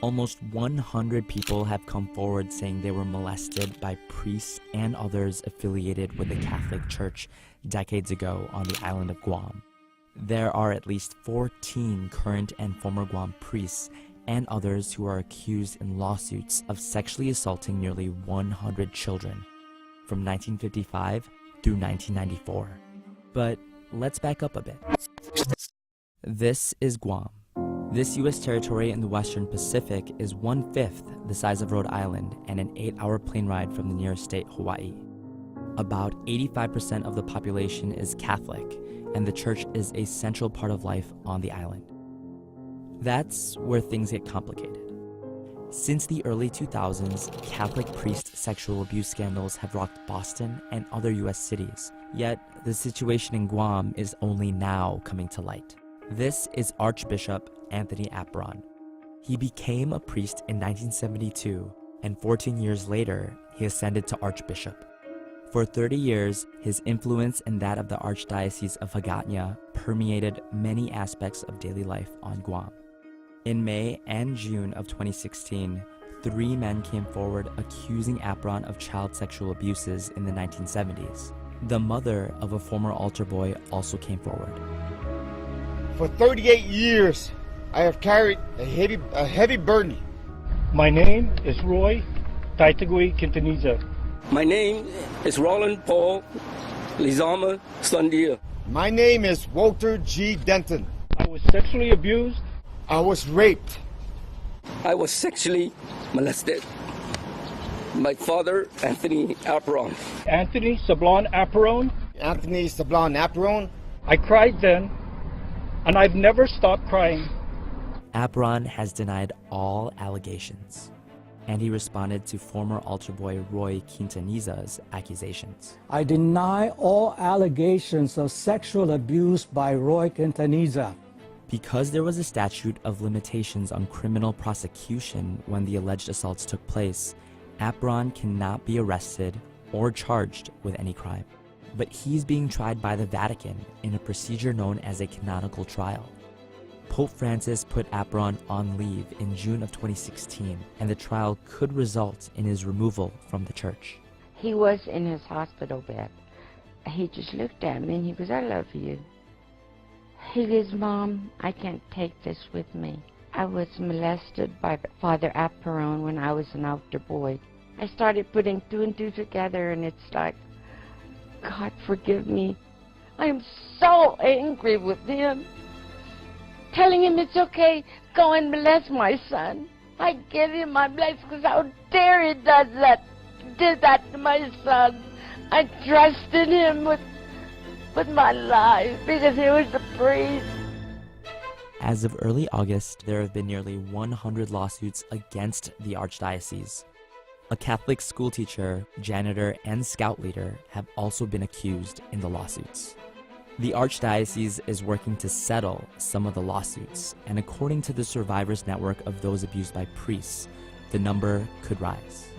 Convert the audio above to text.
Almost 100 people have come forward saying they were molested by priests and others affiliated with the Catholic Church decades ago on the island of Guam. There are at least 14 current and former Guam priests and others who are accused in lawsuits of sexually assaulting nearly 100 children from 1955 through 1994. But let's back up a bit. This is Guam. This U.S. territory in the Western Pacific is 1/5 the size of Rhode Island and an 8-hour plane ride from the nearest state, Hawaii. About 85% of the population is Catholic, and the church is a central part of life on the island. That's where things get complicated. Since the early 2000s, Catholic priest sexual abuse scandals have rocked Boston and other U.S. cities, yet the situation in Guam is only now coming to light. This is Archbishop Anthony Apron. He became a priest in 1972, and 14 years later, he ascended to Archbishop. For 30 years, his influence and that of the Archdiocese of Hagåtña permeated many aspects of daily life on Guam. In May and June of 2016, 3 men came forward accusing Apron of child sexual abuses in the 1970s. The mother of a former altar boy also came forward. For 38 years, I have carried a heavy burden. My name is Roy Taitagui Quintaniza. My name is Roland Paul Lizama Slandia. My name is Walter G. Denton. I was sexually abused. I was raped. I was sexually molested. My father, Anthony Apron. Anthony Sablon Apron. Anthony Sablon Apron. I cried then, and I've never stopped crying. Apron has denied all allegations, and he responded to former altar boy Roy Quintaniza's accusations. I deny all allegations of sexual abuse by Roy Quintaniza. Because there was a statute of limitations on criminal prosecution when the alleged assaults took place, Apron cannot be arrested or charged with any crime. But he's being tried by the Vatican in a procedure known as a canonical trial. Pope Francis put Apron on leave in June of 2016, and the trial could result in his removal from the church. He was in his hospital bed. He just looked at me and he goes, "I love you." He goes, "Mom, I can't take this with me. I was molested by Father Apron when I was an altar boy." I started putting 2 and 2 together, and it's like, God forgive me. I am so angry with him. Telling him it's okay, go and bless my son. I give him my blessing because how dare he did that to my son. I trusted him with my life because he was a priest. As of early August, there have been nearly 100 lawsuits against the Archdiocese. A Catholic schoolteacher, janitor, and scout leader have also been accused in the lawsuits. The Archdiocese is working to settle some of the lawsuits, and according to the Survivors Network of those abused by priests, the number could rise.